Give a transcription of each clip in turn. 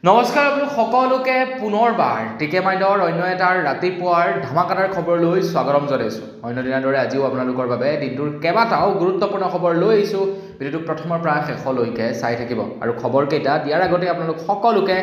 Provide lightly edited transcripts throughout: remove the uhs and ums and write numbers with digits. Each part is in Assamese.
নমস্কাৰ আপোনালোক সকলোকে পুনৰবাৰ টিকে মাইণ্ডৰ অন্য এটাৰ ৰাতিপুৱাৰ ধামাকাদাৰ খবৰলৈ স্বাগতম জনাইছোঁ। অন্য দিনাৰ দৰে আজিও আপোনালোকৰ বাবে দিনটোৰ কেইবাটাও গুৰুত্বপূৰ্ণ খবৰ লৈ আহিছোঁ। ভিডিঅ'টো প্ৰথমৰ পৰা শেষলৈকে চাই থাকিব আৰু খবৰকেইটা দিয়াৰ আগতে আপোনালোক সকলোকে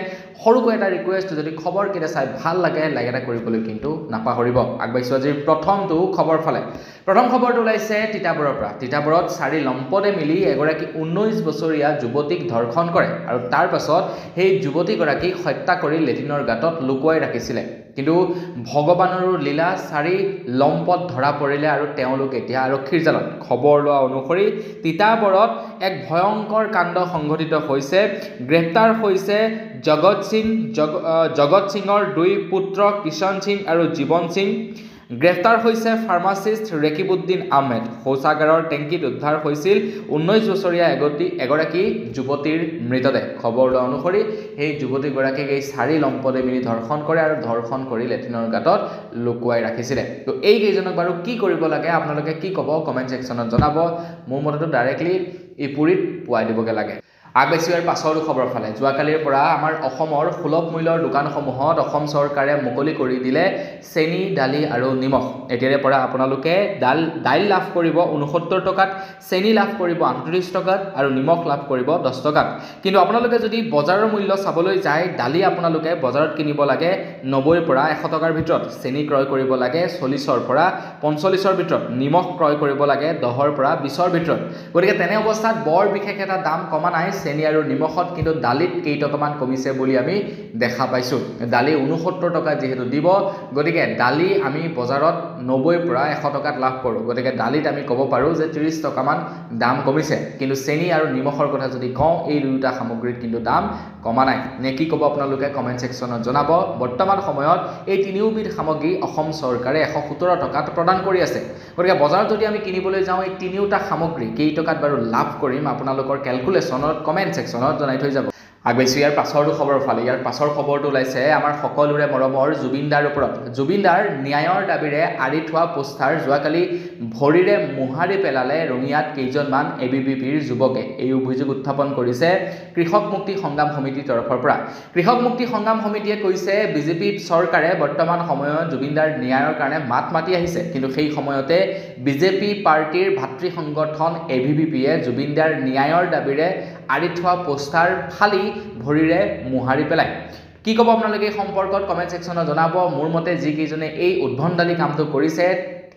সৰুকৈ এটা ৰিকুৱেষ্ট, যদি খবৰকেইটা চাই ভাল লাগে লাইক এটা কৰিবলৈ কিন্তু নাপাহৰিব। আগবাঢ়িছোঁ আজিৰ প্ৰথমটো খবৰ ফালে। প্ৰথম খবৰটো ওলাইছে তিতাবৰৰ পৰা। তিতাবৰত 4 লম্পদে মিলি এগৰাকী 19 বছৰীয়া যুৱতীক ধৰ্ষণ কৰে আৰু তাৰ পাছত সেই যুৱতীগৰাকীক হত্যা কৰি লেট্ৰিনৰ গাঁতত লুকুৱাই ৰাখিছিলে। কিন্তু ভগৱানৰো লীলা, 4 লম্পট ধৰা পৰিলে আৰু তেওঁলোক এতিয়া আৰক্ষীৰ জালত। খবৰ লোৱা অনুসৰি তিতাবৰত এক ভয়ংকৰ কাণ্ড সংঘটিত হৈছে। গ্ৰেপ্তাৰ হৈছে জগত সিঙৰ 2 পুত্ৰ কিষণ সিং আৰু জীৱন সিং। গ্ৰেপ্তাৰ হৈছে ফাৰ্মাচিষ্ট ৰেকিবুদ্দিন আহমেদ। শৌচাগাৰৰ টেংকিত উদ্ধাৰ হৈছিল 19 বছৰীয়া এগৰাকী যুৱতীৰ মৃতদেহ। খবৰ লোৱা অনুসৰি সেই যুৱতীগৰাকীক এই 4 লম্পদে মিলি ধৰ্ষণ কৰে আৰু ধৰ্ষণ কৰি লেট্ৰিনৰ গাঁতত লুকুৱাই ৰাখিছিলে। তো এইকেইজনক বাৰু কি কৰিব লাগে, আপোনালোকে কি ক'ব কমেণ্ট ছেকশ্যনত জনাব। মোৰ মতেতো ডাইৰেক্টলি এই পুৰীত পুৱাই দিবগৈ লাগে। আগবাঢ়িছোঁ ইয়াৰ পাছৰো খবৰ ফালে। যোৱাকালিৰ পৰা আমাৰ অসমৰ সুলভ মূল্যৰ দোকানসমূহত অসম চৰকাৰে মুকলি কৰি দিলে চেনি, দালি আৰু নিমখ। এতিয়াৰে পৰা আপোনালোকে দাইল লাভ কৰিব 69 টকাত, চেনি লাভ কৰিব 38 টকাত আৰু নিমখ লাভ কৰিব 10 টকাত। কিন্তু আপোনালোকে যদি বজাৰৰ মূল্য চাবলৈ যায়, দালি আপোনালোকে বজাৰত কিনিব লাগে 90ৰ পৰা 100 টকাৰ ভিতৰত, চেনি ক্ৰয় কৰিব লাগে 40ৰ পৰা 45ৰ ভিতৰত, নিমখ ক্ৰয় কৰিব লাগে 10ৰ পৰা 20ৰ ভিতৰত। গতিকে তেনে অৱস্থাত বৰ বিশেষ এটা দাম কমা নাই চেনি আৰু নিমখত, কিন্তু দালিত কেইটকামান কমিছে বুলি আমি দেখা পাইছোঁ। দালি 69 টকা যিহেতু দিব, গতিকে দালি আমি বজাৰত 90ৰ পৰা 100 টকাত লাভ কৰোঁ। গতিকে দালিত আমি ক'ব পাৰোঁ যে 30 টকামান দাম কমিছে। কিন্তু চেনি আৰু নিমখৰ কথা যদি কওঁ, এই দুয়োটা সামগ্ৰীত কিন্তু দাম কমা নাই। নে কি ক'ব আপোনালোকে কমেণ্ট ছেকশ্যনত জনাব। বৰ্তমান সময়ত এই তিনিওবিধ সামগ্ৰী অসম চৰকাৰে 117 টকাত প্ৰদান কৰি আছে। গতিকে বজাৰত যদি আমি কিনিবলৈ যাওঁ, এই তিনিওটা সামগ্ৰী কেইটকাত বাৰু লাভ কৰিম আপোনালোকৰ কেলকুলেশ্যনত কমেণ্ট ছেকশ্যনত জনাই থৈ যাব। আগবাঢ়িছোঁ ইয়াৰ পাছৰটো খবৰ ফালে। ইয়াৰ পাছৰ খবৰটো ওলাইছে আমাৰ সকলোৰে মৰমৰ জুবিনদাৰ ওপৰত। জুবিনদাৰ ন্যায়ৰ দাবীৰে আঁৰি থোৱা পোষ্টাৰ যোৱাকালি ভৰিৰে মোহাৰি পেলালে ৰঙিয়াত কেইজনমান ABVPৰ যুৱকে। এই অভিযোগ উত্থাপন কৰিছে কৃষক মুক্তি সংগ্ৰাম সমিতিৰ তৰফৰ পৰা। কৃষক মুক্তি সংগ্ৰাম সমিতিয়ে কৈছে বিজেপি চৰকাৰে বৰ্তমান সময়ত জুবিনদাৰ ন্যায়ৰ কাৰণে মাত মাতি আহিছে, কিন্তু সেই সময়তে বিজেপি পাৰ্টিৰ ভাতৃ সংগঠন ABVPয়ে জুবিনদাৰ ন্যায়ৰ দাবীৰে আঁৰি থোৱা পোষ্টাৰ ফালি ভৰিৰে মোহাৰি পেলায়। কি ক'ব আপোনালোকে এই সম্পৰ্কত কমেণ্ট ছেকশ্যনত জনাব। মোৰ মতে যিকেইজনে এই উদ্ভণ্ডালি কামটো কৰিছে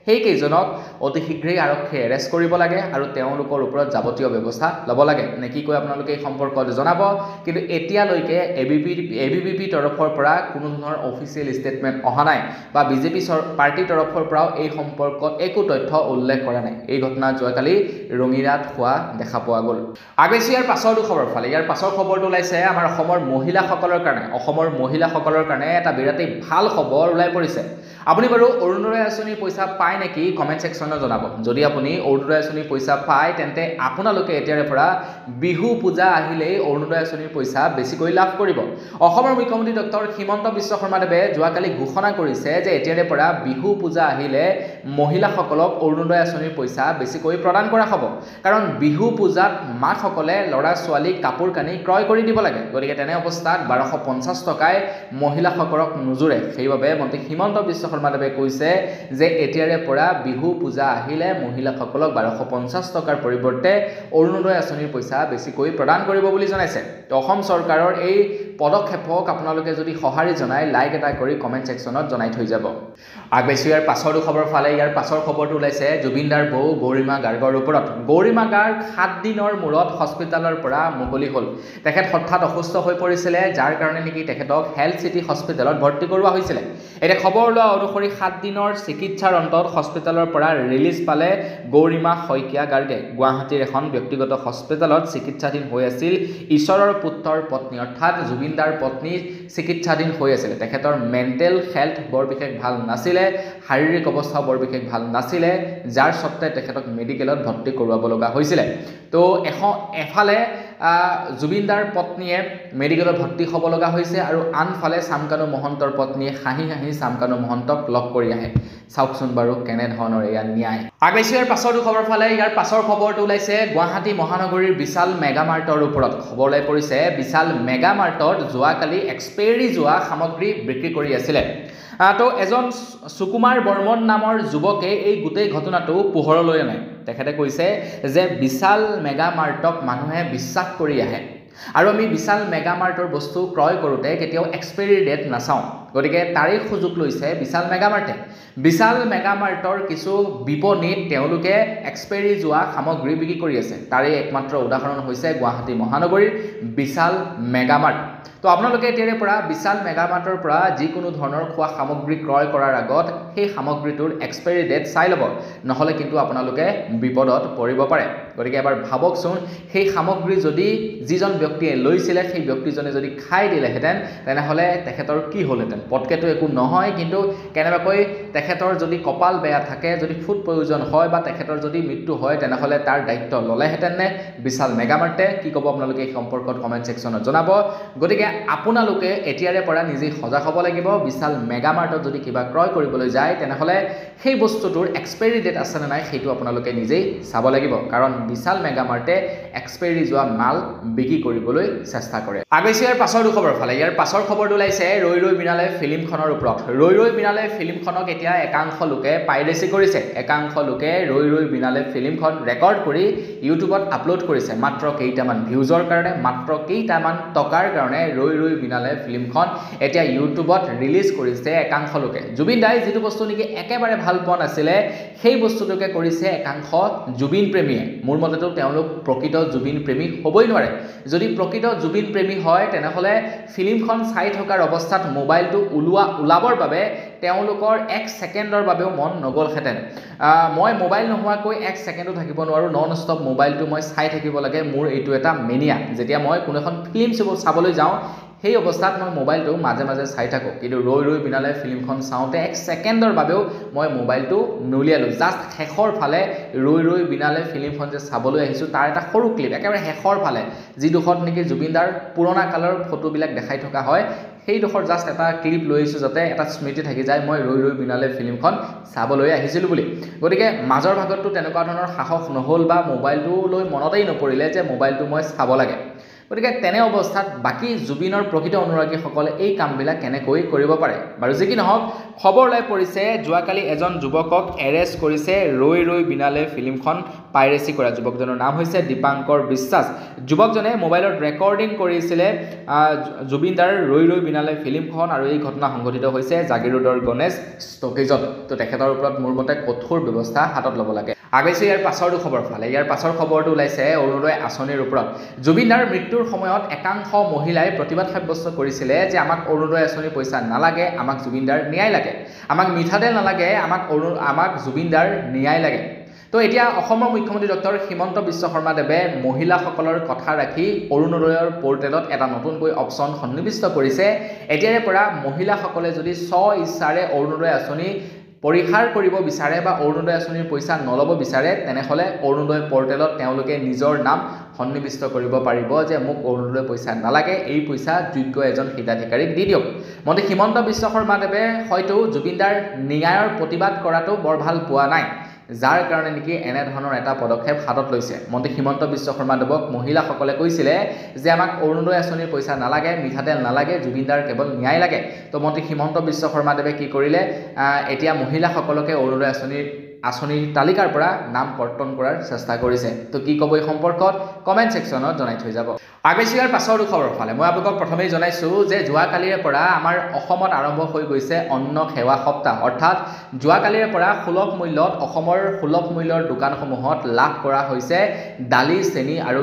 সেইকেইজনক অতি শীঘ্ৰেই আৰক্ষীয়ে এৰেষ্ট কৰিব লাগে আৰু তেওঁলোকৰ ওপৰত যাৱতীয় ব্যৱস্থা ল'ব লাগে। নে কি কয় আপোনালোকে এই সম্পৰ্কত জনাব। কিন্তু এতিয়ালৈকে ABVP তৰফৰ পৰা কোনো ধৰণৰ অফিচিয়েল ষ্টেটমেণ্ট অহা নাই বা বিজেপি পাৰ্টিৰ তৰফৰ পৰাও এই সম্পৰ্কত একো তথ্য উল্লেখ কৰা নাই। এই ঘটনা যোৱাকালি ৰঙিয়াত হোৱা দেখা পোৱা গ'ল। আগবাঢ়িছোঁ ইয়াৰ পাছৰটো খবৰ ফালে। ইয়াৰ পাছৰ খবৰটো ওলাইছে আমাৰ অসমৰ মহিলাসকলৰ কাৰণে। অসমৰ মহিলাসকলৰ কাৰণে এটা বিৰাটেই ভাল খবৰ ওলাই পৰিছে। আপুনি বাৰু অৰুণোদয় আঁচনিৰ পইচা পায় নেকি কমেণ্ট ছেকশ্যনত জনাব। যদি আপুনি অৰুণোদয় আঁচনিৰ পইচা পায়, তেন্তে আপোনালোকে এতিয়াৰে পৰা বিহু পূজা আহিলেই অৰুণোদয় আঁচনিৰ পইচা বেছিকৈ লাভ কৰিব। অসমৰ মুখ্যমন্ত্ৰী ডক্টৰ হিমন্ত বিশ্ব শৰ্মাদেৱে যোৱাকালি ঘোষণা কৰিছে যে এতিয়াৰে পৰা বিহু পূজা আহিলে মহিলাসকলক অৰুণোদয় আঁচনিৰ পইচা বেছিকৈ প্ৰদান কৰা হ'ব। কাৰণ বিহু পূজাত মাকসকলে ল'ৰা ছোৱালীক কাপোৰ কানি ক্ৰয় কৰি দিব লাগে। গতিকে তেনে অৱস্থাত 1250 টকাই মহিলাসকলক নোজোৰে। সেইবাবে মন্ত্ৰী হিমন্ত বিশ্ব শৰ্মাদেৱে কৈছে যে এতিয়াৰে পৰা বিহু পূজা আহিলে মহিলাসকলক 1250 টকাৰ পৰিৱৰ্তে অৰুণোদয় আঁচনিৰ পইচা বেছিকৈ প্ৰদান কৰিব বুলি জনাইছে। অসম চৰকাৰৰ এই পদক্ষেপক আপোনালোকে যদি সঁহাৰি জনাই লাইক এটা কৰি কমেণ্ট ছেকশ্যনত জনাই থৈ যাব। আগবাঢ়িছোঁ ইয়াৰ পাছৰটো খবৰ ফালে। ইয়াৰ পাছৰ খবৰটো ওলাইছে জুবিনদাৰ বৌ গৌৰিমা গাৰ্গৰ ওপৰত। গৌৰিমা গাৰ্গ 7 দিনৰ মূৰত হস্পিটেলৰ পৰা মুকলি হ'ল। তেখেত হঠাৎ অসুস্থ হৈ পৰিছিলে, যাৰ কাৰণে নেকি তেখেতক হেল্থ চিটি হস্পিটেলত ভৰ্তি কৰোৱা হৈছিলে। এতিয়া খবৰ লোৱা অনুসৰি 7 দিনৰ চিকিৎসাৰ অন্তত হস্পিটেলৰ পৰা ৰিলিজ পালে গৌৰিমা শইকীয়া গাৰ্গে। গুৱাহাটীৰ এখন ব্যক্তিগত হস্পিটেলত চিকিৎসাধীন হৈ আছিল ঈশ্বৰৰ পুত্ৰৰ পত্নী, অৰ্থাৎ জুবিনদাৰ পত্নী চিকিৎসাধীন হৈ আছিলে। তেখেতৰ মেণ্টেল হেল্থ বৰ বিশেষ ভাল নাছিলে, শাৰীৰিক অৱস্থা বৰ বিশেষ ভাল নাছিলে, যাৰ স্বত্তে তেখেতক মেডিকেলত ভৰ্তি কৰোৱাব লগা হৈছিলে। তো এফালে জুবিনদাৰ পত্নীয়ে মেডিকেলত ভৰ্তি হ'ব লগা হৈছে আৰু আনফালে চামকানু মহন্তৰ পত্নীয়ে হাঁহি হাঁহি চামকানু মহন্তক লগ কৰি আহে চাওকচোন বাৰু কেনেধৰণৰ এয়া ন্যায় আগবাইছো ইয়াৰ পাছৰটো খবৰ ফালে ইয়াৰ পাছৰ খবৰটো ওলাইছে গুৱাহাটী মহানগৰীৰ বিশাল মেগামাৰ্টৰ ওপৰত খবৰ লৈ পৰিছে বিশাল মেগামাৰ্টত যোৱাকালি এক্সপায়াৰী যোৱা সামগ্ৰী বিক্ৰী কৰি আছিলে তো এজন সুকুমাৰ বৰ্মন নামৰ যুৱকে এই গোটেই ঘটনাটো পোহৰলৈ আনে তেখেতে কৈছে যে বিশাল মেগামাৰ্টক মানুহে বিশ্বাস কৰি আহে আৰু আমি বিশাল মেগামাৰ্টৰ বস্তু ক্ৰয় কৰোঁতে কেতিয়াও এক্সপায়াৰী ডেট নাচাওঁ গতিকে তাৰিখ সুযোগ লৈছে বিশাল মেগামাৰ্টে বিশাল মেগামাৰ্টৰ কিছু বিপণীত তেওঁলোকে এক্সপায়াৰী যোৱা সামগ্ৰী বিক্ৰী কৰি আছে তাৰে একমাত্ৰ উদাহৰণ হৈছে গুৱাহাটী মহানগৰীৰ বিশাল মেগামাৰ্ট তো আপোনালোকে এতিয়াৰে পৰা বিশাল মেগামাৰ্টৰ পৰা যিকোনো ধৰণৰ খোৱা সামগ্ৰী ক্ৰয় কৰাৰ আগত সেই সামগ্ৰীটোৰ এক্সপায়াৰী ডেট চাই ল'ব নহ'লে কিন্তু আপোনালোকে বিপদত পৰিব পাৰে গতিকে এবাৰ ভাবকচোন সেই সামগ্ৰী যদি যিজন ব্যক্তিয়ে লৈছিলে সেই ব্যক্তিজনে যদি খাই দিলেহেঁতেন তেনেহ'লে তেখেতৰ কি হ'লহেঁতেন পটকেতো একো নহয় কিন্তু কেনেবাকৈ তেখেতৰ যদি কপাল বেয়া থাকে যদি ফুড প্ৰয়োজন হয় বা তেখেতৰ যদি মৃত্যু হয় তেনেহ'লে তাৰ দায়িত্ব ল'লেহেঁতেন নে বিশাল মেগামাৰ্টে কি ক'ব আপোনালোকে এই সম্পৰ্কত কমেণ্ট ছেকশ্যনত জনাব গতিকে আপোনালোকে এতিয়াৰে পৰা নিজে সজাগ হ'ব লাগিব বিশাল মেগামাৰ্টত যদি কিবা ক্ৰয় কৰিবলৈ যায় তেনেহ'লে সেই বস্তুটোৰ এক্সপায়াৰী ডেট আছে নে নাই সেইটো আপোনালোকে নিজেই চাব লাগিব কাৰণ বিশাল মেগামাৰ্টে এক্সপায়াৰী যোৱা মাল বিক্ৰী কৰিবলৈ চেষ্টা কৰে আগবাইছো ইয়াৰ পাছৰ খবৰ ফালে ইয়াৰ পাছৰ খবৰটো ওলাইছে ৰৈ ৰৈ বিনালে ফিল্মখনৰ ওপৰত ৰৈ ৰৈ বিনালে ফিল্মখনক এতিয়া একাংশ লোকে পাইৰেচি কৰিছে একাংশ লোকে ৰৈ ৰৈ বিনালে ফিল্মখন ৰেকৰ্ড কৰি ইউটিউবত আপলোড কৰিছে মাত্ৰ কেইটামান ভিউজৰ কাৰণে মাত্ৰ কেইটামান টকাৰ কাৰণে ৰৈ ৰৈ বিনালে ফিল্মখন এতিয়া ইউটিউবত ৰিলিজ কৰিছে একাংশ লোকে জুবিন দাই যিটো বস্তু নেকি একেবাৰে ভাল পোৱা নাছিলে সেই বস্তুটোকে কৰিছে একাংশ জুবিন প্ৰেমীয়ে মোৰ মতেতো তেওঁলোক প্ৰকৃত জুবিন প্ৰেমী হ'বই নোৱাৰে যদি প্ৰকৃত জুবিন প্ৰেমী হয় তেনেহ'লে ফিল্মখন চাই থকাৰ অৱস্থাত মোবাইলটো ওলাবৰ বাবে তেওঁলোকৰ 1 ছেকেণ্ডৰ বাবেও মন নগ'লহেঁতেন মই মোবাইল নোহোৱাকৈ 1 ছেকেণ্ডো থাকিব নোৱাৰোঁ নন ষ্টপ মোবাইলটো মই চাই থাকিব লাগে মোৰ এইটো এটা মেনিয়া যেতিয়া মই কোনো এখন ফিল্ম চাবলৈ যাওঁ সেই অৱস্থাত মই মোবাইলটো মাজে মাজে চাই থাকোঁ কিন্তু ৰৈ ৰৈ বিনালে ফিল্মখন চাওঁতে 1 ছেকেণ্ডৰ বাবেও মই মোবাইলটো নুলিয়ালোঁ জাষ্ট শেষৰ ফালে ৰৈ ৰৈ বিনালে ফিল্মখন যে চাবলৈ আহিছোঁ তাৰ এটা সৰু ক্লিপ একেবাৰে শেষৰ ফালে যিডোখৰত নেকি জুবিনদাৰ পুৰণা কালৰ ফটোবিলাক দেখাই থকা হয় সেইডোখৰ জাষ্ট এটা ক্লিপ লৈ আহিছোঁ যাতে এটা স্মৃতি থাকি যায় মই ৰৈ ৰৈ বিনালে ফিল্মখন চাবলৈ আহিছিলোঁ বুলি গতিকে মাজৰ ভাগতটো তেনেকুৱা ধৰণৰ সাহস নহ'ল বা মোবাইলটো লৈ মনতেই নপৰিলে যে মোবাইলটো মই চাব লাগে গতিকে তেনে অৱস্থাত বাকী জুবিনৰ প্ৰকৃত অনুৰাগীসকলে এই কামবিলাক কেনেকৈ কৰিব পাৰে বাৰু যি কি নহওক খবৰ ওলাই পৰিছে যোৱাকালি এজন যুৱকক এৰেষ্ট কৰিছে ৰৈ ৰৈ বিনালে ফিল্মখন পাইৰেচি কৰা যুৱকজনৰ নাম হৈছে দীপাংকৰ বিশ্বাস যুৱকজনে মোবাইলত ৰেকৰ্ডিং কৰিছিলে জুবিনদাৰ ৰৈ ৰৈ বিনালে ফিল্মখন আৰু এই ঘটনা সংঘটিত হৈছে জাগিৰোডৰ গণেশ ষ্টকেজত তো তেখেতৰ ওপৰত মোৰ মতে কঠোৰ ব্যৱস্থা হাতত ল'ব লাগে আগবাইছো ইয়াৰ পাছৰটো খবৰ ফালে ইয়াৰ পাছৰ খবৰটো ওলাইছে অৰুণোদয় আঁচনিৰ ওপৰত জুবিনদাৰ মৃত্যুৰ সময়ত একাংশ মহিলাই প্ৰতিবাদ সাব্যস্ত কৰিছিলে যে আমাক অৰুণোদয় আঁচনিৰ পইচা নালাগে আমাক জুবিনদাৰ ন্যায় লাগে আমাক মিঠাতেল নালাগে আমাক জুবিনদাৰ ন্যায় লাগে তো এতিয়া অসমৰ মুখ্যমন্ত্ৰী ডক্টৰ হিমন্ত বিশ্ব শৰ্মাদেৱে মহিলাসকলৰ কথা ৰাখি অৰুণোদয়ৰ পৰ্টেলত এটা নতুনকৈ অপশ্যন সন্নিৱিষ্ট কৰিছে এতিয়াৰে পৰা মহিলাসকলে যদি ইচ্ছাৰে অৰুণোদয় আঁচনি পৰিহাৰ কৰিব বিচাৰে বা অৰুণোদয় আঁচনিৰ পইচা নল'ব বিচাৰে তেনেহ'লে অৰুণোদয় পৰ্টেলত তেওঁলোকে নিজৰ নাম সন্নিৱিষ্ট কৰিব পাৰিব যে মোক অৰুণোদয় পইচা নালাগে এই পইচা যোগ্য এজন হিতাধিকাৰীক দি দিয়ক মন্ত্ৰী হিমন্ত বিশ্ব শৰ্মাদেৱে হয়তো জুবিনদাৰ ন্যায়ৰ প্ৰতিবাদ কৰাটো বৰ ভাল পোৱা নাই যাৰ কাৰণে নেকি এনেধৰণৰ এটা পদক্ষেপ হাতত লৈছে মন্ত্ৰী হিমন্ত বিশ্ব শৰ্মাদেৱক মহিলাসকলে কৈছিলে যে আমাক অৰুণোদয় আঁচনিৰ পইচা নালাগে মিঠাতেল নালাগে জুবিনদাৰ কেৱল ন্যায় লাগে তো মন্ত্ৰী হিমন্ত বিশ্ব শৰ্মাদেৱে কি কৰিলে এতিয়া মহিলাসকলকে অৰুণোদয় আঁচনিৰ তালিকাৰ পৰা নাম কৰ্তন কৰাৰ চেষ্টা কৰিছে তো কি ক'ব এই সম্পৰ্কত কমেণ্ট ছেকশ্যনত জনাই থৈ যাব আগবাইছো ইয়াৰ পাছৰ খবৰ ফালে মই আপোনালোকক প্ৰথমেই জনাইছোঁ যে যোৱাকালিৰে পৰা আমাৰ অসমত আৰম্ভ হৈ গৈছে অন্ন সেৱা সপ্তাহ অৰ্থাৎ যোৱাকালিৰে পৰা সুলভ মূল্যত অসমৰ সুলভ মূল্যৰ দোকানসমূহত লাভ কৰা হৈছে দালি চেনি আৰু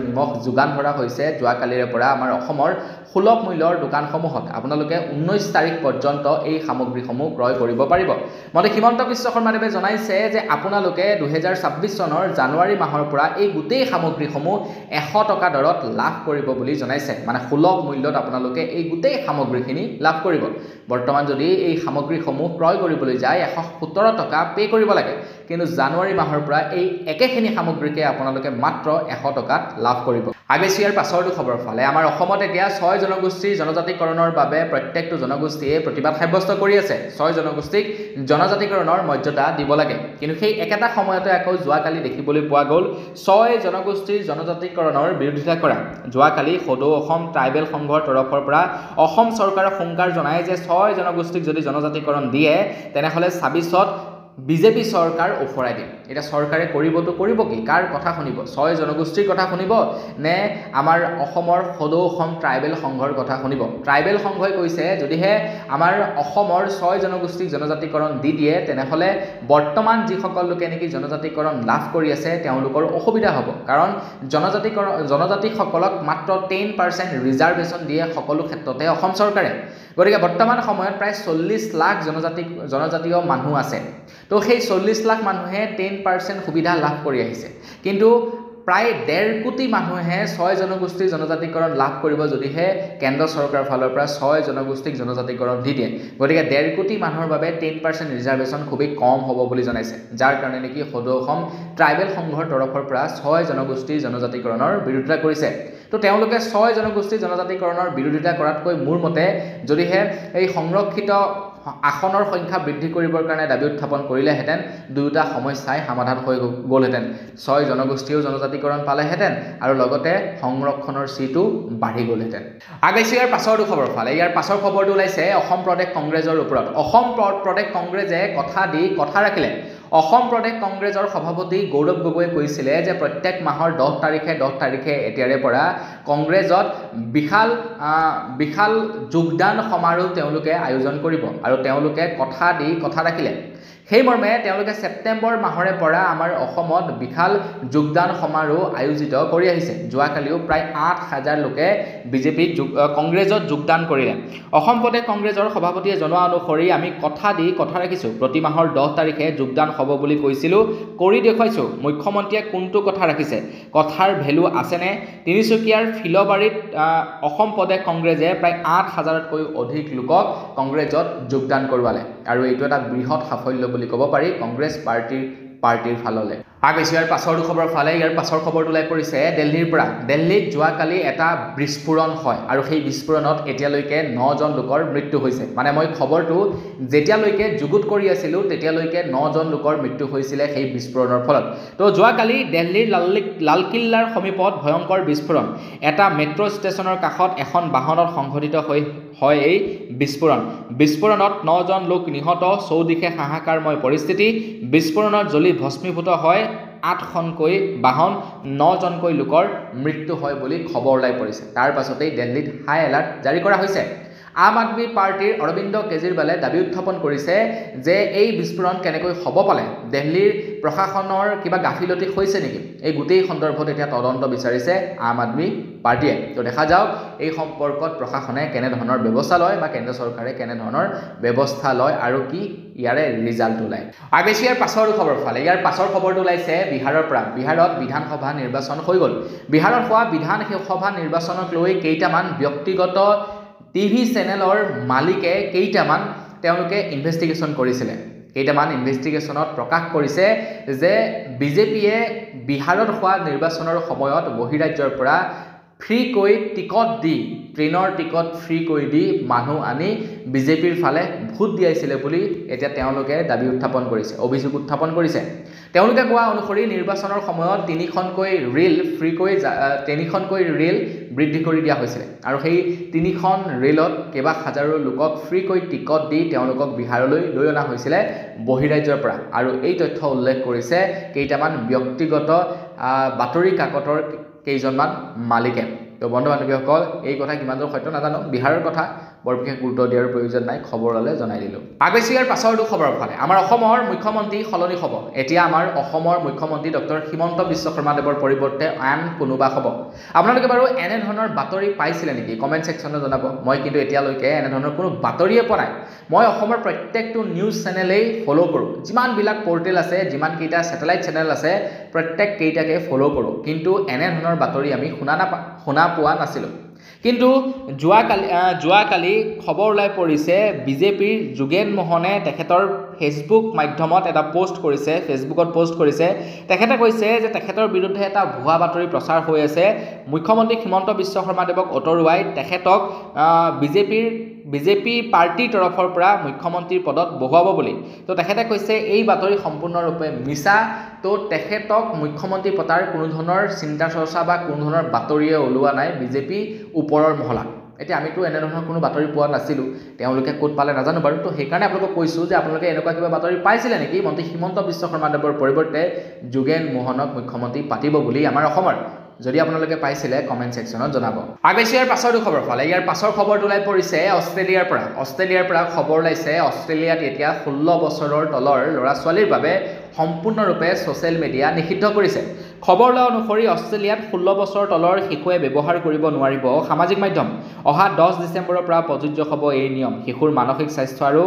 নিমখ যোগান ধৰা হৈছে যোৱাকালিৰে পৰা আমাৰ অসমৰ সুলভ মূল্যৰ দোকানসমূহত আপোনালোকে 19 তাৰিখ পৰ্যন্ত এই সামগ্ৰীসমূহ ক্ৰয় কৰিব পাৰিব মন্ত্ৰী হিমন্ত বিশ্ব শৰ্মাদেৱে জনাইছে যে আপোনালোকে 2026 চনৰ জানুৱাৰী মাহৰ পৰা এই গোটেই সামগ্ৰীসমূহ 100 টকা দৰত লাভ কৰিব বুলি জনাইছে মানে সুলভ মূল্যত আপোনালোকে এই গোটেই সামগ্ৰীখিনি লাভ কৰিব বৰ্তমান যদি এই সামগ্ৰীসমূহ ক্ৰয় কৰিবলৈ যায় 117 টকা পে কৰিব লাগে কিন্তু জানুৱাৰী মাহৰ পৰা এই একেখিনি সামগ্ৰীকে আপোনালোকে মাত্ৰ 100 টকাত লাভ কৰিব। আগেছি ইয়াৰ পাছৰটো খবৰ ফালে আমাৰ অসমত এতিয়া 6 জনগোষ্ঠীৰ জনজাতিকৰণৰ বাবে প্ৰত্যেকটো জনগোষ্ঠীয়ে প্ৰতিবাদ সাব্যস্ত কৰি আছে। 6 জনগোষ্ঠীক জনজাতিকৰণৰ মৰ্যাদা দিব লাগে। কিন্তু সেই একেটা সময়তে আকৌ যোৱাকালি দেখিবলৈ পোৱা গ'ল 6 জনগোষ্ঠীৰ জনজাতিকৰণৰ বিৰোধিতা কৰা। যোৱাকালি সদৌ অসম ট্ৰাইবেল সংঘৰ তৰফৰ পৰা অসম চৰকাৰক হুংকাৰ জনায় যে 6 জনগোষ্ঠীক যদি জনজাতিকৰণ দিয়ে তেনেহ'লে 26ত বিজেপি চৰকাৰ ওফৰাই দিয়ে। এটা চৰকাৰে কৰিব কি? কাৰ কথা শুনিব? 6 জনগোষ্ঠীৰ কথা শুনিব নে আমাৰ অসমৰ সদৌ অসম ট্ৰাইবেল সংঘৰ কথা শুনিব? ট্ৰাইবেল সংঘই কৈছে যদিহে আমাৰ অসমৰ 6 জনগোষ্ঠীক জনজাতিকৰণ দি দিয়ে তেনেহ'লে বৰ্তমান যিসকল লোকে নেকি জনজাতিকৰণ লাভ কৰি আছে তেওঁলোকৰ অসুবিধা হ'ব। কাৰণ জনজাতিসকলক মাত্ৰ 10% ৰিজাৰ্ভেশ্যন দিয়ে সকলো ক্ষেত্ৰতে অসম চৰকাৰে। গতিকে বৰ্তমান সময়ত প্ৰায় 40 লাখ জনজাতীয় মানুহ আছে। তো সেই 40 লাখ মানুহে 10% সুবিধা লাভ কৰি আহিছে। কিন্তু প্ৰায় 1.5 কোটি মানুহে 6 জনগোষ্ঠীৰ জনজাতিকৰণ লাভ কৰিব যদিহে কেন্দ্ৰ চৰকাৰৰ ফালৰ পৰা 6 জনগোষ্ঠীক জনজাতিকৰণ দি দিয়ে। গতিকে 1.5 কোটি মানুহৰ বাবে 10% ৰিজাৰ্ভেশ্যন খুবেই কম হ'ব বুলি জনাইছে। যাৰ কাৰণে নেকি সদৌ অসম ট্ৰাইবেল সংঘৰ তৰফৰ পৰা 6 জনগোষ্ঠীৰ জনজাতিকৰণৰ বিৰোধিতা কৰিছে। তো তেওঁলোকে 6 জনগোষ্ঠীৰ জনজাতিকৰণৰ বিৰোধিতা কৰাতকৈ মোৰ মতে যদিহে এই সংৰক্ষিত আসনৰ সংখ্যা বৃদ্ধি কৰিবৰ কাৰণে দাবী উত্থাপন কৰিলেহেঁতেন দুয়োটা সমস্যাই সমাধান হৈ গ'লহেঁতেন। 6 জনগোষ্ঠীও জনজাতিকৰণ পালেহেঁতেন আৰু লগতে সংৰক্ষণৰ চিটো বাঢ়ি গ'লহেঁতেন। আগেছি ইয়াৰ পাছৰটো খবৰ ফালে ইয়াৰ পাছৰ খবৰটো ওলাইছে অসম প্ৰদেশ কংগ্ৰেছৰ ওপৰত। অসম প্ৰদেশ কংগ্ৰেছে কথা ৰাখিলে। অসম প্ৰদেশ কংগ্ৰেছৰ সভাপতি গৌৰৱ গগৈয়ে কৈছিলে যে প্ৰত্যেক মাহৰ 10 তাৰিখে এতিয়াৰে পৰা কংগ্ৰেছত বিশাল যোগদান সমাৰোহ তেওঁলোকে আয়োজন কৰিব আৰু তেওঁলোকে কথা ৰাখিলে। সেই মৰ্মে তেওঁলোকে ছেপ্টেম্বৰ মাহৰে পৰা আমাৰ অসমত বিশাল যোগদান সমাৰোহ আয়োজিত কৰি আহিছে। যোৱাকালিও প্ৰায় 8,000 লোকে কংগ্ৰেছত যোগদান কৰিলে। অসম প্ৰদেশ কংগ্ৰেছৰ সভাপতিয়ে জনোৱা অনুসৰি আমি কথা ৰাখিছোঁ। প্ৰতি মাহৰ 10 তাৰিখে যোগদান হ'ব বুলি কৈছিলোঁ, কৰি দেখুৱাইছোঁ। মুখ্যমন্ত্ৰীয়ে কোনটো কথা ৰাখিছে? কথাৰ ভেলু আছেনে? তিনিচুকীয়াৰ ফিলবাৰীত অসম প্ৰদেশ কংগ্ৰেছে প্ৰায় 8,000তকৈ অধিক লোকক কংগ্ৰেছত যোগদান কৰোৱালে আৰু এইটো এটা বৃহৎ সাফল্য বুলি ক'ব পাৰি কংগ্ৰেছ পাৰ্টিৰ ফাললৈ। আগেছি ইয়াৰ পাছৰ খবৰ ফালে ইয়াৰ পাছৰ খবৰটো ওলাই পৰিছে দিল্লীৰ পৰা। দিল্লীত যোৱাকালি এটা বিস্ফোৰণ হয় আৰু সেই বিস্ফোৰণত এতিয়ালৈকে 9 জন লোকৰ মৃত্যু হৈছে। মানে মই খবৰটো যেতিয়ালৈকে যুগুত কৰি আছিলোঁ তেতিয়ালৈকে 9 জন লোকৰ মৃত্যু হৈছিলে সেই বিস্ফোৰণৰ ফলত। তো যোৱাকালি দিল্লীৰ লালকিল্লাৰ সমীপত ভয়ংকৰ বিস্ফোৰণ। এটা মেট্ৰ' ষ্টেচনৰ কাষত এখন বাহনত সংঘটিত হয় এই বিস্ফোৰণত 9 জন লোক নিহত, চৌদিশে হাহাকাৰময় পৰিস্থিতি। বিস্ফোৰণত জ্বলি ভস্মীভূত হয় 8খনকৈ বাহন, 9 জনকৈ লোকৰ মৃত্যু হয় বুলি খবৰ ওলাই পৰিছে। তাৰ পাছতেই দিল্লীত হাই এলাৰ্ট জাৰি কৰা হৈছে। আম আদমি পাৰ্টিৰ অৰবিন্দ কেজৰিৱালে দাবী উত্থাপন কৰিছে যে এই বিস্ফোৰণ কেনেকৈ হ'ব পালে, দিল্লীৰ প্ৰশাসনৰ কিবা গাফিলতি হৈছে নেকি? এই গোটেই সন্দৰ্ভত এতিয়া তদন্ত বিচাৰিছে আম আদমি পাৰ্টিয়ে। তো দেখা যাওক এই সম্পৰ্কত প্ৰশাসনে কেনেধৰণৰ ব্যৱস্থা লয় বা কেন্দ্ৰ চৰকাৰে কেনেধৰণৰ ব্যৱস্থা লয় আৰু কি ইয়াৰে ৰিজাল্ট ওলায়। আগেছি ইয়াৰ পাছৰ খবৰ ফালে ইয়াৰ পাছৰ খবৰটো ওলাইছে বিহাৰৰ পৰা। বিহাৰত বিধানসভা নিৰ্বাচন হৈ গ'ল। বিহাৰত হোৱা বিধানসভা নিৰ্বাচনক লৈ কেইটামান ব্যক্তিগত টিভি চেনেলৰ মালিকে তেওঁলোকে ইনভেষ্টিগেশ্যন কৰিছিলে। কেইটামান ইনভেষ্টিগেশ্যনত প্ৰকাশ কৰিছে যে বিজেপিয়ে বিহাৰত হোৱা নিৰ্বাচনৰ সময়ত বহিৰাজ্যৰ পৰা ফ্ৰীকৈ টিকট দি ট্ৰেইনৰ টিকট ফ্ৰীকৈ দি মানুহ আনি বিজেপিৰ ফালে ভোট দিয়াইছিলে বুলি এতিয়া তেওঁলোকে দাবী উত্থাপন কৰিছে, অভিযোগ উত্থাপন কৰিছে। তেওঁলোকে কোৱা অনুসৰি নিৰ্বাচনৰ সময়ত 3খনকৈ ৰেল বৃদ্ধি কৰি দিয়া হৈছিলে আৰু সেই 3খন ৰেলত কেইবা হাজাৰো লোকক ফ্ৰীকৈ টিকট দি তেওঁলোকক বিহাৰলৈ লৈ অনা হৈছিলে বহিৰাজ্যৰ পৰা। আৰু এই তথ্য উল্লেখ কৰিছে কেইটামান ব্যক্তিগত বাতৰি কাকতৰ কেইজনমান মালিকে। তো বন্ধু বান্ধৱীসকল এই কথা কিমান দূৰ সত্য নাজানো, বিহাৰৰ কথা বৰ বিশেষ গুৰুত্ব দিয়াৰ প্ৰয়োজন নাই, খবৰ ওলালে জনাই দিলোঁ। আগেছি ইয়াৰ পাছৰটো খবৰ ফালে আমাৰ অসমৰ মুখ্যমন্ত্ৰী সলনি হ'ব। এতিয়া আমাৰ অসমৰ মুখ্যমন্ত্ৰী ডক্টৰ হিমন্ত বিশ্ব শৰ্মাদেৱৰ পৰিৱৰ্তে আন কোনোবা হ'ব। আপোনালোকে বাৰু এনেধৰণৰ বাতৰি পাইছিলে নেকি? কমেণ্ট ছেকশ্যনত জনাব। মই কিন্তু এতিয়ালৈকে এনেধৰণৰ কোনো বাতৰিয়ে পোৱা নাই। মই অসমৰ প্ৰত্যেকটো নিউজ চেনেলেই ফ'ল' কৰোঁ। যিমানবিলাক পৰ্টেল আছে, যিমানকেইটা ছেটেলাইট চেনেল আছে প্ৰত্যেককেইটাকে ফ'ল' কৰোঁ, কিন্তু এনেধৰণৰ বাতৰি আমি শুনা পোৱা নাছিলোঁ। কিন্তু যোৱাকালি খবৰ ওলাই পৰিছে বিজেপিৰ যোগেন মোহনে তেখেতৰ ফেচবুক মাধ্যমত এটা ফেচবুকত পোষ্ট কৰিছে। তেখেতে কৈছে যে তেখেতৰ বিৰুদ্ধে এটা ভুৱা বাতৰি প্ৰচাৰ হৈ আছে। মুখ্যমন্ত্ৰী হিমন্ত বিশ্ব শৰ্মাদেৱক আঁতৰোৱাই তেখেতক বিজেপি পাৰ্টিৰ তৰফৰ পৰা মুখ্যমন্ত্ৰীৰ পদত বহুৱাব বুলি। তো তেখেতে কৈছে এই বাতৰি সম্পূৰ্ণৰূপে মিছা। তো তেখেতক মুখ্যমন্ত্ৰী পতাৰ কোনো ধৰণৰ চিন্তা চৰ্চা বা কোনো ধৰণৰ বাতৰিয়ে ওলোৱা নাই বিজেপি ওপৰৰ মহলাত। এতিয়া আমিতো এনেধৰণৰ কোনো বাতৰি পোৱা নাছিলোঁ, তেওঁলোকে ক'ত পালে নাজানো বাৰু। তো সেইকাৰণে আপোনালোকক কৈছোঁ যে আপোনালোকে এনেকুৱা কিবা বাতৰি পাইছিলে নেকি মন্ত্ৰী হিমন্ত বিশ্ব শৰ্মাদেৱৰ পৰিৱৰ্তে যোগেন মোহনক মুখ্যমন্ত্ৰী পাতিব বুলি আমাৰ অসমৰ? যদি আপোনালোকে পাইছিলে কমেণ্ট ছেকশ্যনত জনাব। আগবাইছোঁ ইয়াৰ পাছৰটো খবৰ ফালে। ইয়াৰ পাছৰ খবৰটো ওলাই পৰিছে অষ্ট্ৰেলিয়াৰ পৰা খবৰ ওলাইছে অষ্ট্ৰেলিয়াত এতিয়া 16 বছৰৰ তলৰ ল'ৰা ছোৱালীৰ বাবে সম্পূৰ্ণৰূপে ছ'চিয়েল মিডিয়া নিষিদ্ধ কৰিছে। খবৰ লোৱা অনুসৰি অষ্ট্ৰেলিয়াত 16 বছৰ তলৰ শিশুৱে ব্যৱহাৰ কৰিব নোৱাৰিব সামাজিক মাধ্যম। অহা 10 ডিচেম্বৰৰ পৰা প্ৰযোজ্য হ'ব এই নিয়ম। শিশুৰ মানসিক স্বাস্থ্য আৰু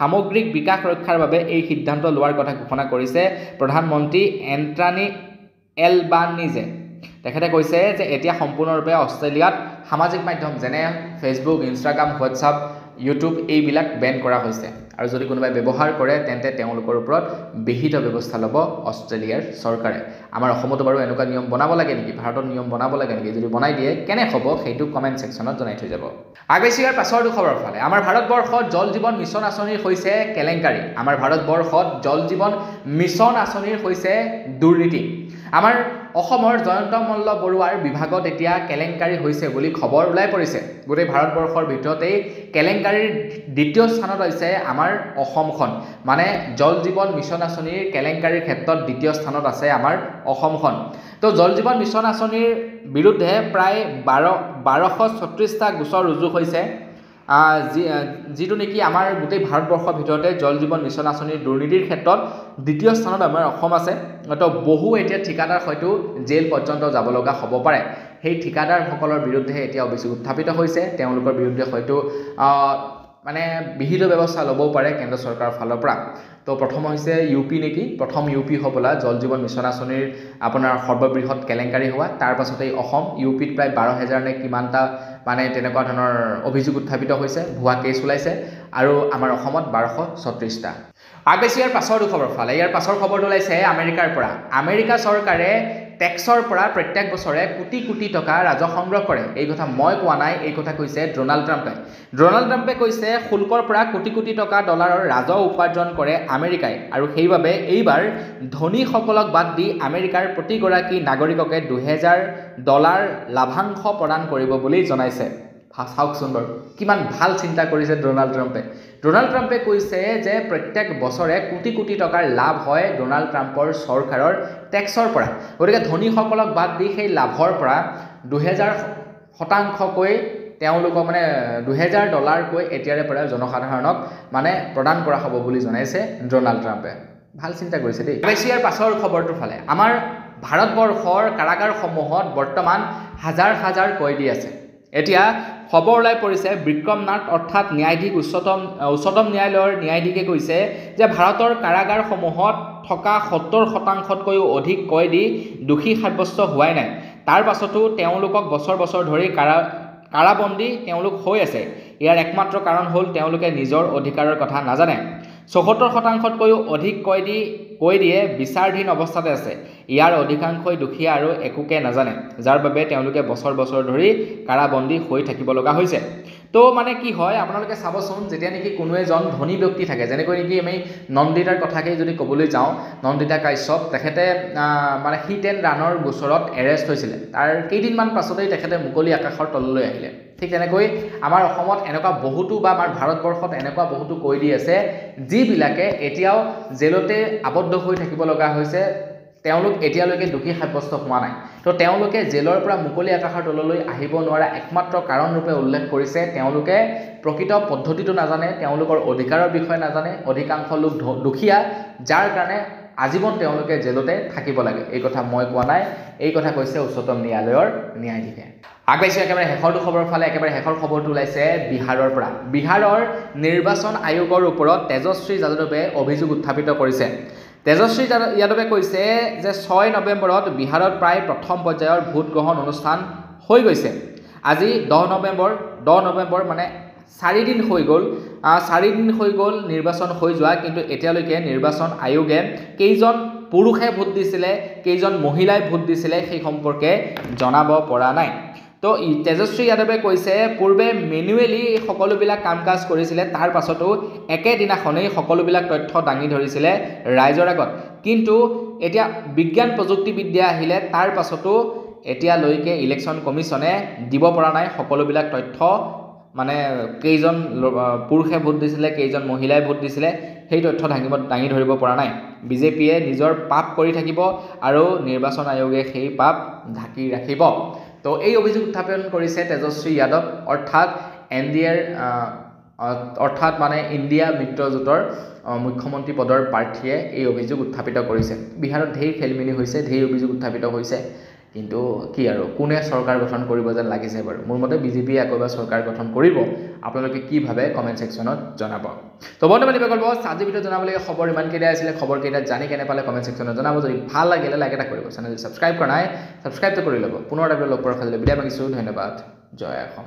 সামগ্ৰিক বিকাশ ৰক্ষাৰ বাবে এই সিদ্ধান্ত লোৱাৰ কথা ঘোষণা কৰিছে প্ৰধানমন্ত্ৰী এন্থনী এলবানিজে। তেখেতে কৈছে যে এতিয়া সম্পূৰ্ণৰূপে অষ্ট্ৰেলিয়াত সামাজিক মাধ্যম যেনে ফেচবুক, ইনষ্টাগ্ৰাম, হোৱাটছআপ, ইউটিউব এইবিলাক বেন কৰা হৈছে আৰু যদি কোনোবাই ব্যৱহাৰ কৰে তেন্তে তেওঁলোকৰ ওপৰত বিহিত ব্যৱস্থা ল'ব অষ্ট্ৰেলিয়াৰ চৰকাৰে। আমাৰ অসমতো বাৰু এনেকুৱা নিয়ম বনাব লাগে নেকি? ভাৰতত নিয়ম বনাব লাগে নেকি? যদি বনাই দিয়ে কেনে হ'ব সেইটো কমেণ্ট ছেকশ্যনত জনাই থৈ যাব। আগবাইছোঁ ইয়াৰ পাছৰটো খবৰ ফালে। আমাৰ ভাৰতবৰ্ষত জল জীৱন মিছন আঁচনিৰ হৈছে কেলেংকাৰী। দুৰ্নীতি। আমাৰ অসমৰ জয়ন্ত মল্ল বৰুৱাৰ বিভাগত এতিয়া কেলেংকাৰী হৈছে বুলি খবৰ ওলাই পৰিছে। গোটেই ভাৰতবৰ্ষৰ ভিতৰতেই কেলেংকাৰীৰ দ্বিতীয় স্থানত হৈছে আমাৰ অসমখন। মানে জল জীৱন মিছন আঁচনিৰ কেলেংকাৰীৰ ক্ষেত্ৰত দ্বিতীয় স্থানত আছে আমাৰ অসমখন। তো জল জীৱন মিছন আঁচনিৰ বিৰুদ্ধে প্ৰায় 1236টা গোচৰ ৰুজু হৈছে, যিটো নেকি আমাৰ গোটেই ভাৰতবৰ্ষৰ ভিতৰতে জল জীৱন মিছন আঁচনিৰ দুৰ্নীতিৰ ক্ষেত্ৰত দ্বিতীয় স্থানত আমাৰ অসম আছে। তো বহু এতিয়া ঠিকাদাৰ হয়তো জেল পৰ্যন্ত যাব লগা হ'ব পাৰে। সেই ঠিকাদাৰসকলৰ বিৰুদ্ধে এতিয়া অভিযোগ উত্থাপিত হৈছে। তেওঁলোকৰ বিৰুদ্ধে হয়তো মানে বিহিত ব্যৱস্থা ল'বও পাৰে কেন্দ্ৰ চৰকাৰৰ ফালৰ পৰা। তো প্ৰথম হৈছে ইউপি নেকি, প্ৰথম ইউপি হ'বলা জল জীৱন মিছন আঁচনিৰ আপোনাৰ সৰ্ববৃহৎ কেলেংকাৰী হোৱা। তাৰ পাছতেই অসম, ইউপিত প্ৰায় 12,000 নে কিমানটা মানে তেনেকুৱা ধৰণৰ অভিযোগ উত্থাপিত হৈছে, ভুৱা কেছ ওলাইছে, আৰু আমাৰ অসমত 1236টা। আগবাইছোঁ ইয়াৰ পাছৰটো খবৰ ফালে। ইয়াৰ পাছৰ খবৰটো ওলাইছে আমেৰিকাৰ পৰা। আমেৰিকা চৰকাৰে টেক্সৰ পৰা প্ৰত্যেক বছৰে কোটি কোটি টকা ৰাজহ সংগ্ৰহ কৰে। এই কথা মই কোৱা নাই, এই কথা কৈছে ডোনাল্ড ট্ৰাম্পে। ডোনাল্ড ট্ৰাম্পে কৈছে শুল্কৰ পৰা কোটি কোটি টকা ডলাৰৰ ৰাজহ উপাৰ্জন কৰে আমেৰিকাই, আৰু সেইবাবে এইবাৰ ধনীসকলক বাদ দি আমেৰিকাৰ প্ৰতিগৰাকী নাগৰিককে $2,000 লাভাংশ প্ৰদান কৰিব বুলি জনাইছে। চাওকচোন বাৰু কিমান ভাল চিন্তা কৰিছে ডোনাল্ড ট্ৰাম্পে। ডোনাল্ড ট্ৰাম্পে কৈছে যে প্ৰত্যেক বছৰে কোটি কোটি টকাৰ লাভ হয় ডোনাল্ড ট্ৰাম্পৰ চৰকাৰৰ টেক্সৰ পৰা। গতিকে ধনীসকলক বাদ দি সেই লাভৰ পৰা 2000% তেওঁলোকক মানে $2,000 এতিয়াৰে পৰা জনসাধাৰণক মানে প্ৰদান কৰা হ'ব বুলি জনাইছে ডোনাল্ড ট্ৰাম্পে। ভাল চিন্তা কৰিছে দেই। এছিয়াৰ পাছৰ খবৰটোৰ ফালে। আমাৰ ভাৰতবৰ্ষৰ কাৰাগাৰসমূহত বৰ্তমান হাজাৰ হাজাৰ কয়দী আছে। এতিয়া খবৰ ওলাই পৰিছে বিক্ৰম নাথ অৰ্থাৎ ন্যায়াধীশ উচ্চতম ন্যায়ালয়ৰ ন্যায়াধীশে কৈছে যে ভাৰতৰ কাৰাগাৰসমূহত থকা 70%তকৈও অধিক কয়দী দোষী সাব্যস্ত হোৱাই নাই। তাৰ পাছতো তেওঁলোকক বছৰ বছৰ ধৰি কাৰাবন্দী তেওঁলোক হৈ আছে। ইয়াৰ একমাত্ৰ কাৰণ হ'ল তেওঁলোকে নিজৰ অধিকাৰৰ কথা নাজানে। 74%তকৈও অধিক কয়দীয়ে বিচাৰাধীন অৱস্থাতে আছে। ইয়াৰ অধিকাংশই দুখীয়া আৰু একোকে নাজানে, যাৰ বাবে তেওঁলোকে বছৰ বছৰ ধৰি কাৰাবন্দী হৈ থাকিব লগা হৈছে। তো মানে কি হয় আপোনালোকে চাবচোন, যেতিয়া নেকি কোনো এজন ধনী ব্যক্তি থাকে, যেনেকৈ নেকি আমি নন্দিতাৰ কথাকেই যদি ক'বলৈ যাওঁ, নন্দিতা কাশ্যপ তেখেতে মানে হিট এণ্ড ৰাণৰ গোচৰত এৰেষ্ট হৈছিলে। তাৰ কেইদিনমান পাছতেই তেখেতে মুকলি আকাশৰ তললৈ আহিলে। ঠিক তেনেকৈ আমাৰ অসমত এনেকুৱা বহুতো বা আমাৰ ভাৰতবৰ্ষত এনেকুৱা বহুতো কয়দী আছে যিবিলাকে এতিয়াও জেলতে আবদ্ধ হৈ থাকিব লগা হৈছে। তেওঁলোক এতিয়ালৈকে দোষী সাব্যস্ত হোৱা নাই। তো তেওঁলোকে জেলৰ পৰা মুকলি আকাশৰ তললৈ আহিব নোৱাৰা একমাত্ৰ কাৰণ ৰূপে উল্লেখ কৰিছে তেওঁলোকে প্ৰকৃত পদ্ধতিটো নাজানে, তেওঁলোকৰ অধিকাৰৰ বিষয়ে নাজানে। অধিকাংশ লোক দুখীয়া, যাৰ কাৰণে আজীৱন তেওঁলোকে জেলতে থাকিব লাগে। এই কথা মই কোৱা নাই, এই কথা কৈছে উচ্চতম ন্যায়ালয়ৰ ন্যায়াধীশে। আগবাইছোঁ একেবাৰে শেষৰটো খবৰৰ ফালে। একেবাৰে শেষৰ খবৰটো ওলাইছে বিহাৰৰ পৰা। বিহাৰৰ নিৰ্বাচন আয়োগৰ ওপৰত তেজস্বী যাদৱে অভিযোগ উত্থাপিত কৰিছে। তেজস্বী যাদৱে কৈছে যে 6 নৱেম্বৰত বিহাৰত প্ৰায় প্ৰথম পৰ্যায়ৰ ভোট গ্ৰহণ অনুষ্ঠান হৈ গৈছে। আজি 10 নৱেম্বৰ মানে 4 দিন হৈ গ'ল। 4 দিন হৈ গ'ল নিৰ্বাচন হৈ যোৱা, কিন্তু এতিয়ালৈকে নিৰ্বাচন আয়োগে কেইজন পুৰুষে ভোট দিছিলে, কেইজন মহিলাই ভোট দিছিলে সেই সম্পৰ্কে জনাব পৰা নাই। তো তেজস্বী যাদৱে কৈছে পূৰ্বে মেনুৱেলি সকলোবিলাক কাম কাজ কৰিছিলে, তাৰ পাছতো একেদিনাখনেই সকলোবিলাক তথ্য দাঙি ধৰিছিলে ৰাইজৰ আগত। কিন্তু এতিয়া বিজ্ঞান প্ৰযুক্তিবিদ্যা আহিলে, তাৰ পাছতো এতিয়ালৈকে ইলেকশ্যন কমিশ্যনে দিব পৰা নাই সকলোবিলাক তথ্য, মানে কেইজন পুৰুষে ভোট দিছিলে, কেইজন মহিলাই ভোট দিছিলে সেই তথ্য দাঙি ধৰিব পৰা নাই। বিজেপিয়ে নিজৰ পাপ কৰি থাকিব আৰু নিৰ্বাচন আয়োগে সেই পাপ ঢাকি ৰাখিব। তো এই অভিযোগ উত্থাপন কৰিছে তেজস্বী যাদৱ, অৰ্থাৎ মানে ইণ্ডিয়া মিত্ৰজোঁটৰ মুখ্যমন্ত্ৰী পদৰ প্ৰাৰ্থীয়ে এই অভিযোগ উত্থাপিত কৰিছে। বিহাৰত ঢেৰ খেলিমেলি হৈছে, ঢেৰ অভিযোগ উত্থাপিত হৈছে, কিন্তু কি আৰু কোনে চৰকাৰ গঠন কৰিব যেন লাগিছে বাৰু। মোৰ মতে বিজেপিয়ে আকৌ এবাৰ চৰকাৰ গঠন কৰিব। আপোনালোকে কি ভাবে কমেণ্ট ছেকশ্যনত জনাব। তো বৰ্তমান বিকল্প আজি ভিডিঅ' জনাবলগীয়া খবৰ ইমানকেইটা আছিলে। খবৰকেইটা জানি কেনে পালে কমেণ্ট ছেকশ্যনত জনাব। যদি ভাল লাগিলে লাইক এটা কৰিব, চেনেল ছাবস্ক্ৰাইব কৰা নাই ছাবস্ক্ৰাইবটো কৰি ল'ব। পুনৰ এটা লগ পোৱাৰ খালি বিদায় মাগিছোঁ। ধন্যবাদ। জয় অসম।